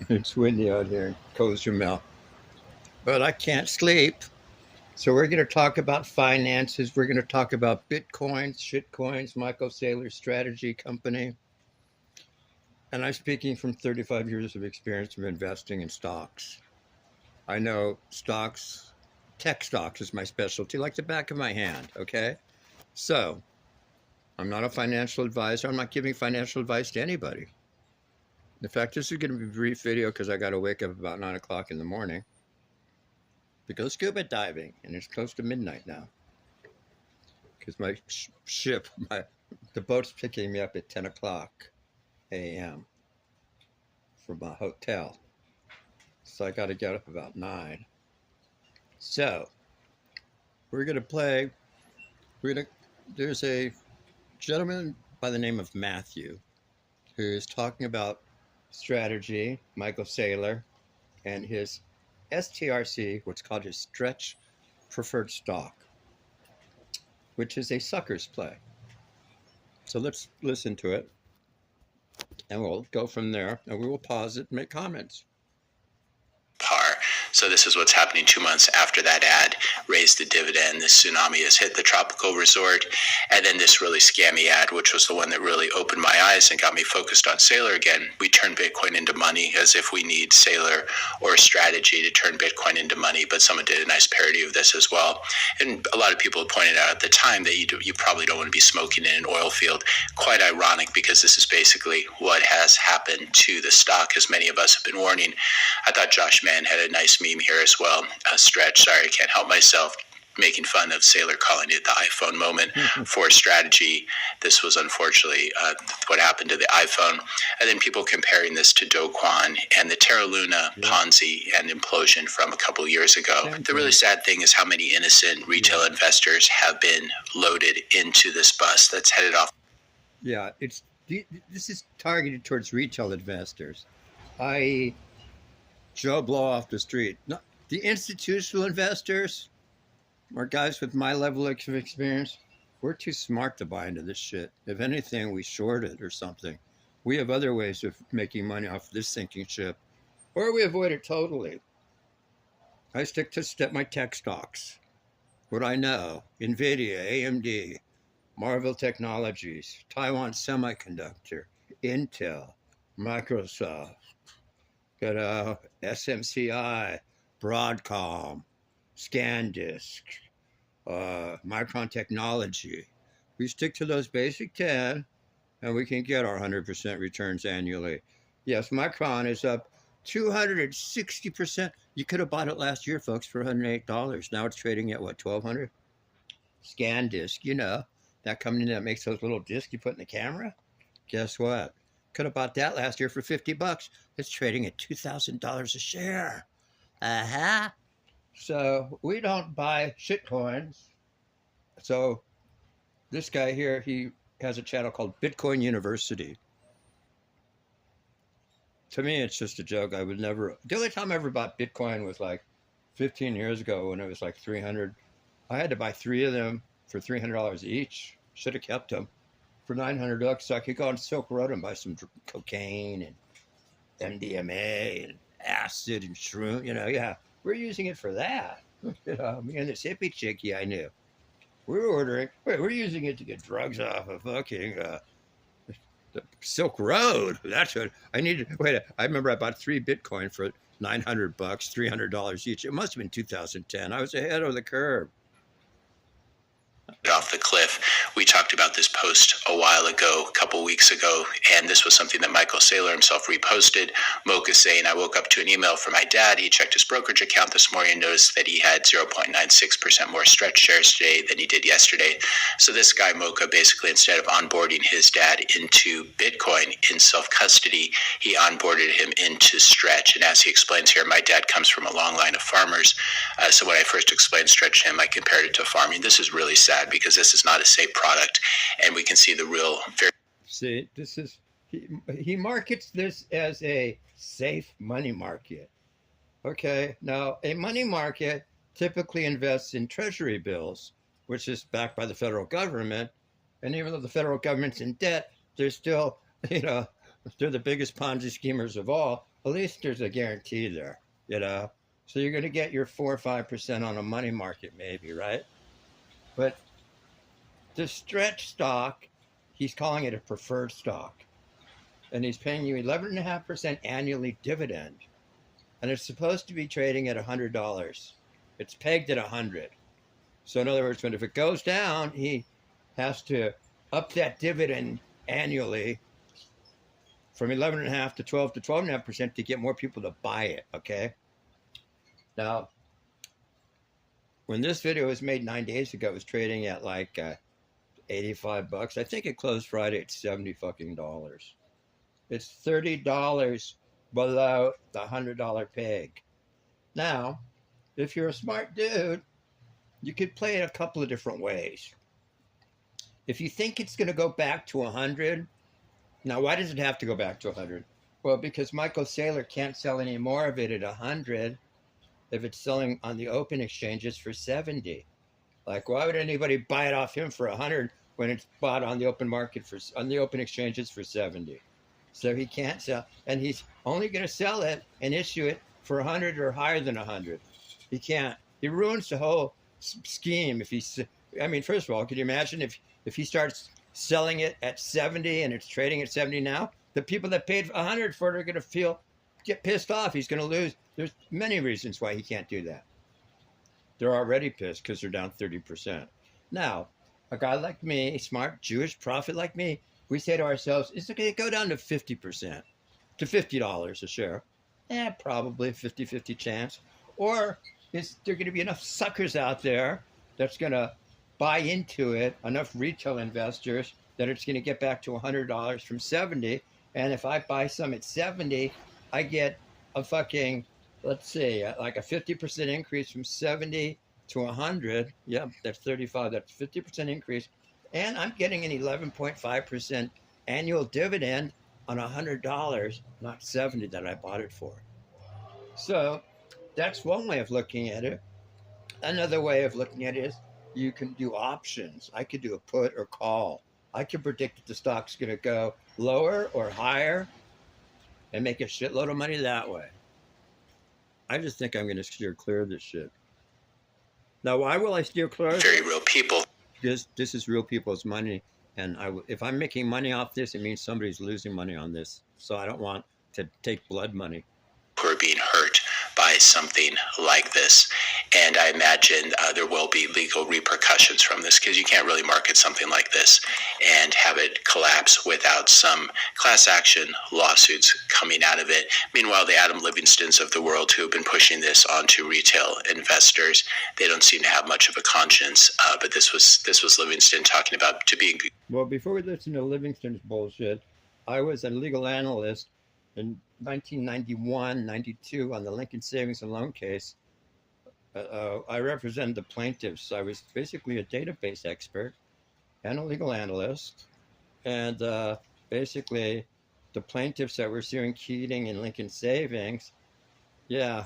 It's windy out here. Cozumel. But I can't sleep. So we're going to talk about finances. We're going to talk about Bitcoins, shitcoins, Michael Saylor's strategy company. And I'm speaking from 35 years of experience of investing in stocks. I know stocks, tech stocks is my specialty, like the back of my hand. Okay. So I'm not a financial advisor. I'm not giving financial advice to anybody. In fact, this is going to be a brief video because I got to wake up about 9 o'clock in the morning to go scuba diving, and it's close to midnight now because my ship, the boat's picking me up at 10 o'clock a.m. from my hotel. So I got to get up about 9. So we're going to play. There's a gentleman by the name of Matthew who's talking about strategy, Michael Saylor, and his STRC, what's called his stretch preferred stock, which is a sucker's play. So let's listen to it, and we'll go from there, and we will pause it and make comments. Par. So this is what's happening 2 months after that ad raised the dividend. This tsunami has hit the tropical resort. And then this really scammy ad, which was the one that really opened my eyes and got me focused on Saylor again. We turn Bitcoin into money as if we need Saylor or a strategy to turn Bitcoin into money. But someone did a nice parody of this as well. And a lot of people pointed out at the time that you probably don't want to be smoking in an oil field. Quite ironic, because this is basically what has happened to the stock, as many of us have been warning. I thought Josh Mann had a nice meme here as well. Stretch, sorry, I can't help myself, making fun of Saylor calling it the iPhone moment for strategy. This was unfortunately what happened to the iPhone. And then people comparing this to Do Kwon and the Terra Luna Ponzi and implosion from a couple years ago. The really sad thing is how many innocent retail investors have been loaded into this bus that's headed off. Yeah, this is targeted towards retail investors, i.e., Joe Blow off the street. Not the institutional investors, or guys with my level of experience. We're too smart to buy into this shit. If anything, we short it or something. We have other ways of making money off this sinking ship, or we avoid it totally. I stick to my tech stocks. What I know: NVIDIA, AMD, Marvell Technologies, Taiwan Semiconductor, Intel, Microsoft. Got SMCI, Broadcom, ScanDisk, Micron Technology. We stick to those basic 10, and we can get our 100% returns annually. Yes, Micron is up 260%. You could have bought it last year, folks, for $108. Now it's trading at, what, $1,200? ScanDisk, that company that makes those little discs you put in the camera. Guess what? Could have bought that last year for $50. It's trading at $2,000 a share. So we don't buy shit coins. So this guy here, he has a channel called Bitcoin University. To me, it's just a joke. I would never. The only time I ever bought Bitcoin was like 15 years ago when it was like 300. I had to buy 3 of them for $300 each. Should have kept them. For $900, so I could go on Silk Road and buy some cocaine and MDMA and acid and shroom. Yeah, we're using it for that. Me and this hippie chickie I knew, we're using it to get drugs off of fucking the Silk Road. That's what I needed. I remember I bought 3 Bitcoin for $900, $300 each. It must have been 2010. I was ahead of the curve. Off the cliff. We talked about this post a while ago, a couple weeks ago, and this was something that Michael Saylor himself reposted. Mocha saying, I woke up to an email from my dad. He checked his brokerage account this morning and noticed that he had 0.96% more stretch shares today than he did yesterday. So this guy, Mocha, basically, instead of onboarding his dad into Bitcoin in self-custody, he onboarded him into stretch. And as he explains here, my dad comes from a long line of farmers. So when I first explained stretch to him, I compared it to farming. This is really sad because this is not a safe product, and we can see the real. See, this is he markets this as a safe money market. Okay, now a money market typically invests in treasury bills, which is backed by the federal government, and even though the federal government's in debt, there's still they're the biggest Ponzi schemers of all. At least there's a guarantee there, you know. So you're going to get your 4 or 5% on a money market, maybe, right? But the stretch stock, he's calling it a preferred stock, and he's paying you 11.5% annually dividend, and it's supposed to be trading at $100. It's pegged at 100. So in other words, if it goes down, he has to up that dividend annually from 11.5 to 12 to 12.5% to get more people to buy it. Okay. Now, when this video was made 9 days ago, it was trading at like $85. I think it closed Friday at $70 fucking dollars. It's $30 below the $100 peg. Now, if you're a smart dude, you could play it a couple of different ways. If you think it's going to go back to 100, now why does it have to go back to 100? Well, because Michael Saylor can't sell any more of it at 100 if it's selling on the open exchanges for 70. Like, why would anybody buy it off him for 100 when it's bought on the open market on the open exchanges for 70? So he can't sell, and he's only going to sell it and issue it for 100 or higher than 100. He can't. He ruins the whole scheme if he's. I mean, first of all, can you imagine if he starts selling it at 70 and it's trading at 70 now? The people that paid 100 for it are going to get pissed off. He's going to lose. There's many reasons why he can't do that. They're already pissed because they're down 30%. Now, a guy like me, a smart Jewish prophet like me, we say to ourselves, is it going to go down to 50%, to $50 a share? Probably 50-50 chance. Or is there going to be enough suckers out there that's going to buy into it, enough retail investors, that it's going to get back to $100 from 70? And if I buy some at 70, I get a fucking, let's see, like a 50% increase from 70 to 100. Yep, that's 35. That's 50% increase. And I'm getting an 11.5% annual dividend on $100, not 70 that I bought it for. So that's one way of looking at it. Another way of looking at it is you can do options. I could do a put or call. I can predict that the stock's going to go lower or higher and make a shitload of money that way. I just think I'm going to steer clear of this shit. Now, why will I steer clear of it? Very real people. This is real people's money. And if I'm making money off this, it means somebody's losing money on this. So I don't want to take blood money. Who are being hurt by something like this. And I imagine there will be legal repercussions from this, because you can't really market something like this and have it collapse without some class action lawsuits coming out of it. Meanwhile, the Adam Livingstons of the world who have been pushing this onto retail investors, they don't seem to have much of a conscience. But this was Livingston talking about to be. Well, before we listen to Livingston's bullshit, I was a legal analyst in 1991, 92 on the Lincoln Savings and Loan case. I represented the plaintiffs. I was basically a database expert and a legal analyst. And basically, the plaintiffs that were suing Keating and Lincoln Savings, yeah,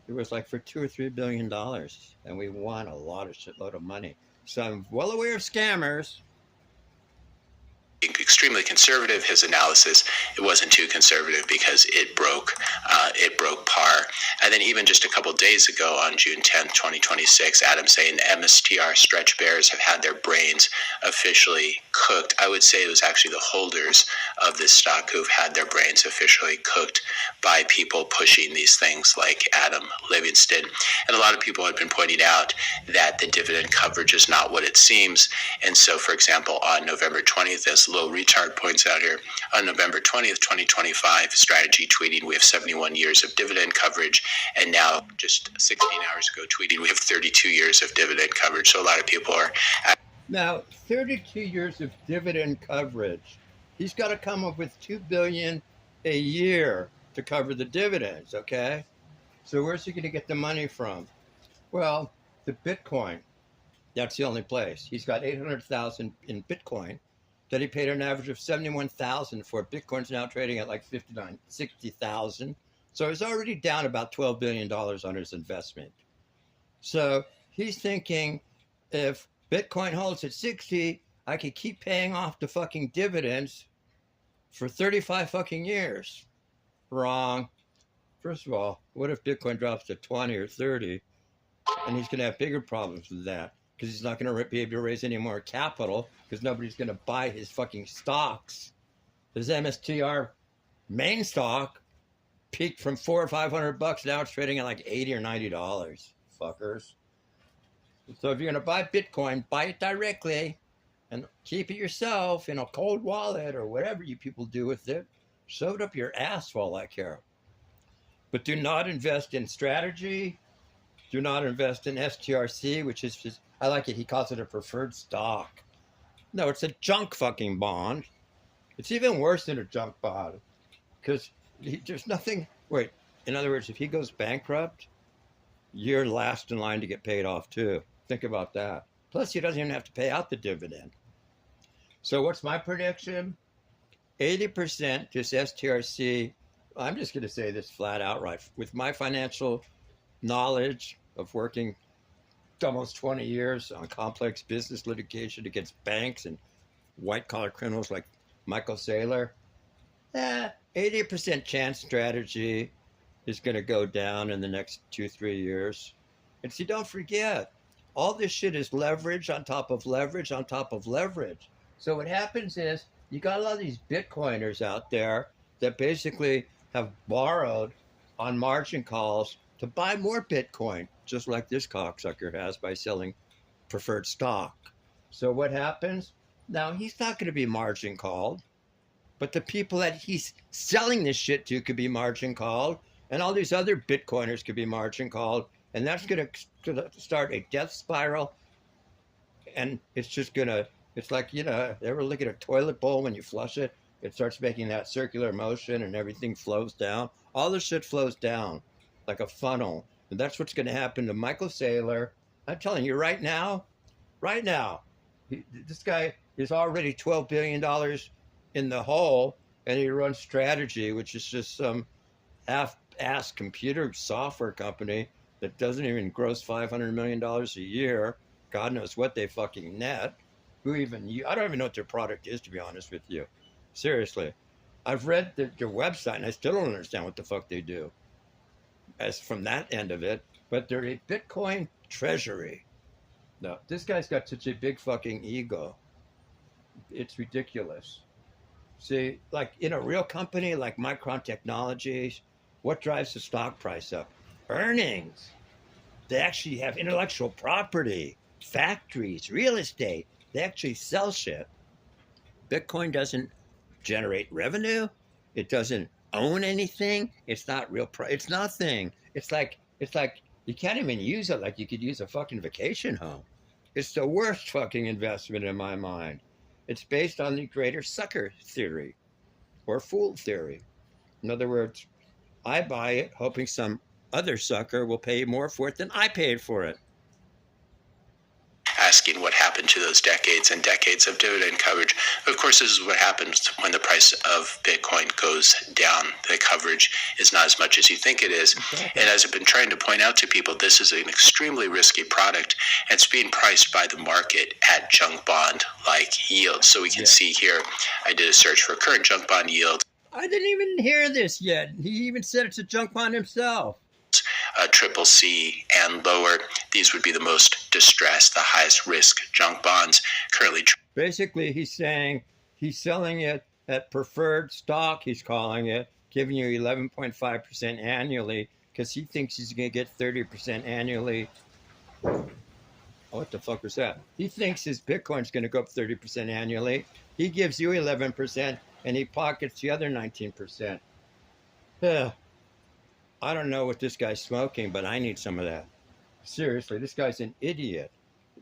it was like for $2 or $3 billion. And we won a shitload of money. So I'm well aware of scammers. Extremely conservative. His analysis, it wasn't too conservative because it broke par. And then even just a couple of days ago on June 10th, 2026, Adam saying MSTR stretch bears have had their brains officially cooked. I would say it was actually the holders of this stock who've had their brains officially cooked by people pushing these things like Adam Livingston. And a lot of people have been pointing out that the dividend coverage is not what it seems. And so, for example, on November 20th, as Low Retard points out here, on November 20th, 2025, Strategy tweeting we have 71 years of dividend coverage, and now just 16 hours ago tweeting we have 32 years of dividend coverage. So a lot of people are. Now, 32 years of dividend coverage. He's got to come up with $2 billion a year to cover the dividends, okay? So where's he going to get the money from? Well, the Bitcoin. That's the only place. He's got 800,000 in Bitcoin that he paid an average of 71,000 for. Bitcoin's now trading at like 59, 60,000. So he's already down about $12 billion on his investment. So he's thinking, if Bitcoin holds at 60, I could keep paying off the fucking dividends for 35 fucking years. Wrong. First of all, what if Bitcoin drops to 20 or 30? And he's going to have bigger problems with that because he's not going to be able to raise any more capital because nobody's going to buy his fucking stocks. His MSTR main stock peaked from $400 or $500. Now it's trading at like $80 or $90. Fuckers. So if you're going to buy Bitcoin, buy it directly and keep it yourself in a cold wallet or whatever you people do with it. Shove it up your ass for all I care. But do not invest in strategy. Do not invest in STRC, which is just, I like it. He calls it a preferred stock. No, it's a junk fucking bond. It's even worse than a junk bond because there's nothing. Wait, in other words, if he goes bankrupt, you're last in line to get paid off too. Think about that. Plus, he doesn't even have to pay out the dividend. So what's my prediction? 80% just STRC. I'm just going to say this flat out right. With my financial knowledge of working almost 20 years on complex business litigation against banks and white-collar criminals like Michael Saylor, 80% chance strategy is going to go down in the next 2-3 years. And see, don't forget, all this shit is leverage on top of leverage on top of leverage. So what happens is you got a lot of these Bitcoiners out there that basically have borrowed on margin calls to buy more Bitcoin, just like this cocksucker has by selling preferred stock. So what happens? Now, he's not going to be margin called, but the people that he's selling this shit to could be margin called, and all these other Bitcoiners could be margin called, and that's going to start a death spiral, and it's just going to, it's like, you know, ever look at a toilet bowl when you flush it? It starts making that circular motion and everything flows down. All the shit flows down like a funnel. And that's what's going to happen to Michael Saylor. I'm telling you right now, this guy is already $12 billion in the hole, and he runs Strategy, which is just some half-ass computer software company that doesn't even gross $500 million a year. God knows what they fucking net. I don't even know what their product is, to be honest with you. Seriously. I've read their website, and I still don't understand what the fuck they do as from that end of it, but they're a Bitcoin treasury. No, this guy's got such a big fucking ego. It's ridiculous. See, like in a real company like Micron Technologies, what drives the stock price up? Earnings. They actually have intellectual property, factories, real estate. They actually sell shit. Bitcoin doesn't generate revenue. It doesn't own anything. It's not real. It's nothing. It's like you can't even use it like you could use a fucking vacation home. It's the worst fucking investment in my mind. It's based on the greater sucker theory or fool theory. In other words, I buy it hoping some other sucker will pay more for it than I paid for it. Asking what happened to those decades and decades of dividend coverage. Of course, this is what happens when the price of Bitcoin goes down. The coverage is not as much as you think it is. Exactly. And as I've been trying to point out to people, this is an extremely risky product. And it's being priced by the market at junk bond-like yields. So we can see here, I did a search for current junk bond yield. I didn't even hear this yet. He even said it's a junk bond himself. Triple C and lower. These would be the most distressed, the highest risk junk bonds currently. Basically, he's saying he's selling it at preferred stock, he's calling it, giving you 11.5% annually because he thinks he's going to get 30% annually. What the fuck was that? He thinks his Bitcoin's going to go up 30% annually. He gives you 11% and he pockets the other 19%. I don't know what this guy's smoking, but I need some of that. Seriously, this guy's an idiot.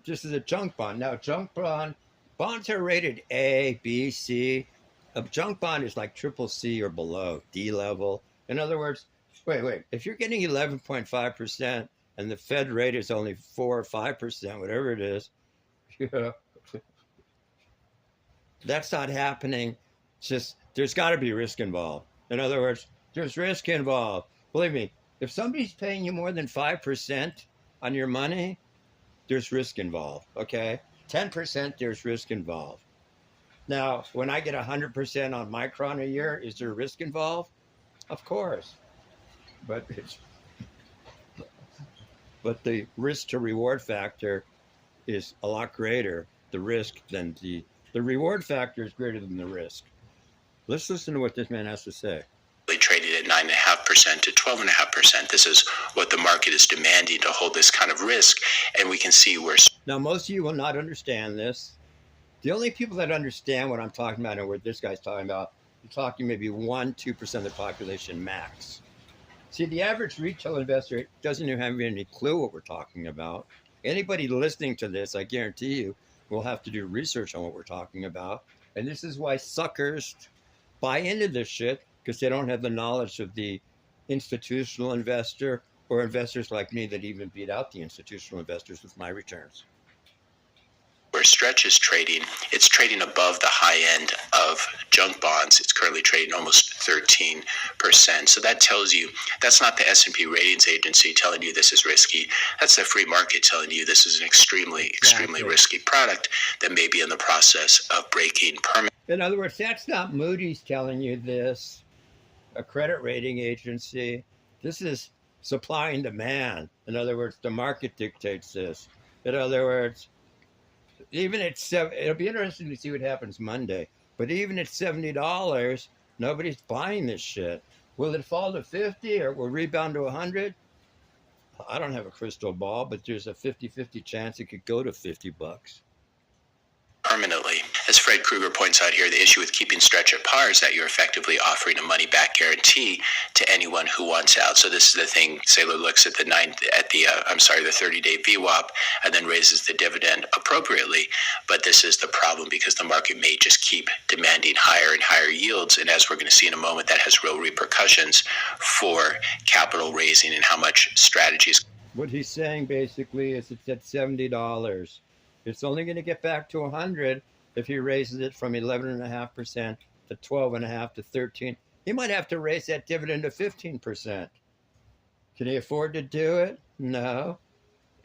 This is a junk bond. Now, junk bonds are rated A, B, C. A junk bond is like triple C or below, D level. In other words, wait. If you're getting 11.5% and the Fed rate is only 4 or 5%, whatever it is, that's not happening. It's just, there's got to be risk involved. In other words, there's risk involved. Believe me, if somebody's paying you more than 5% on your money, there's risk involved, okay? 10%, there's risk involved. Now, when I get 100% on Micron a year, is there risk involved? Of course, but the risk to reward factor is a lot greater. The risk than the reward factor is greater than the risk. Let's listen to what this man has to say. Traded at 9.5% to 12.5%. This is what the market is demanding to hold this kind of risk, and we can see where. Now, most of you will not understand this. The only people that understand what I'm talking about and what this guy's talking about, you're talking maybe 1-2% of the population max. See, the average retail investor doesn't even have any clue what we're talking about. Anybody listening to this, I guarantee you, will have to do research on what we're talking about. And this is why suckers buy into this shit, because they don't have the knowledge of the institutional investor or investors like me that even beat out the institutional investors with my returns. Where Stretch is trading, it's trading above the high end of junk bonds. It's currently trading almost 13%. So that tells you that's not the S&P ratings agency telling you this is risky. That's the free market telling you this is an extremely risky product that may be in the process of breaking permanently. In other words, that's not Moody's telling you this, a credit rating agency. This is supply and demand. In other words, the market dictates this. In other words, even at it'll be interesting to see what happens Monday. But even at $70, nobody's buying this shit. Will it fall to 50 or will it rebound to 100? I don't have a crystal ball, but there's a 50-50 chance it could go to $50. Permanently. As Fred Krueger points out here, the issue with keeping Stretch at par is that you're effectively offering a money-back guarantee to anyone who wants out. So this is the thing. Saylor looks at the 30-day VWAP and then raises the dividend appropriately. But this is the problem because the market may just keep demanding higher and higher yields. And as we're going to see in a moment, that has real repercussions for capital raising and how much strategies. What he's saying basically is it's at $70. It's only going to get back to 100 if he raises it from 11.5% to 12.5% to 13%. He might have to raise that dividend to 15%. Can he afford to do it? No.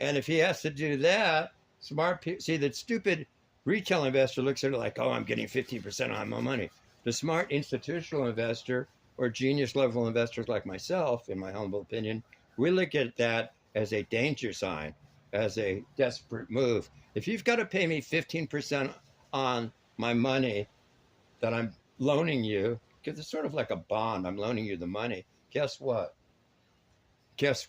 And if he has to do that, smart people see that stupid retail investor looks at it like, oh, I'm getting 15% on my money. The smart institutional investor or genius level investors like myself, in my humble opinion, we look at that as a danger sign, as a desperate move. If you've got to pay me 15% on my money that I'm loaning you, because it's sort of like a bond, I'm loaning you the money, guess what? It's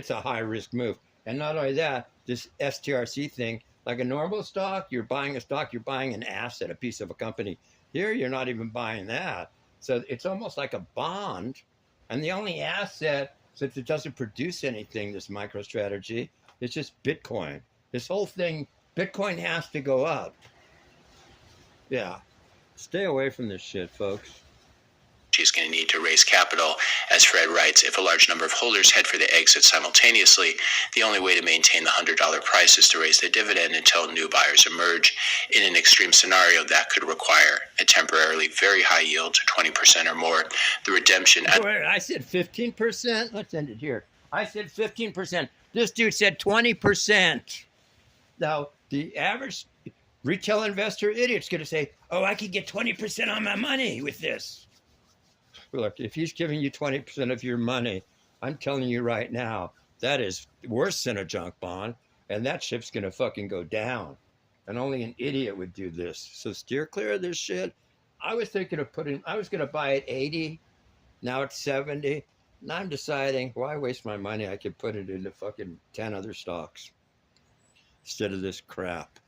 a high risk move. And not only that, this STRC thing, like a normal stock, you're buying an asset, a piece of a company. Here, you're not even buying that. So it's almost like a bond. And the only asset, since it doesn't produce anything, this MicroStrategy, it's just Bitcoin. This whole thing, Bitcoin has to go up. Yeah. Stay away from this shit, folks. She's going to need to raise capital. As Fred writes, if a large number of holders head for the exit simultaneously, the only way to maintain the $100 price is to raise the dividend until new buyers emerge. In an extreme scenario, that could require a temporarily very high yield, 20% or more. The redemption. Wait, I said 15%? Let's end it here. I said 15%. This dude said 20%. Now, the average retail investor idiot's going to say, oh, I could get 20% on my money with this. Look, if he's giving you 20% of your money, I'm telling you right now, that is worse than a junk bond, and that ship's going to fucking go down. And only an idiot would do this. So steer clear of this shit. I was thinking of I was going to buy it 80. Now it's 70. And I'm deciding, why waste my money? I could put it into fucking 10 other stocks instead of this crap.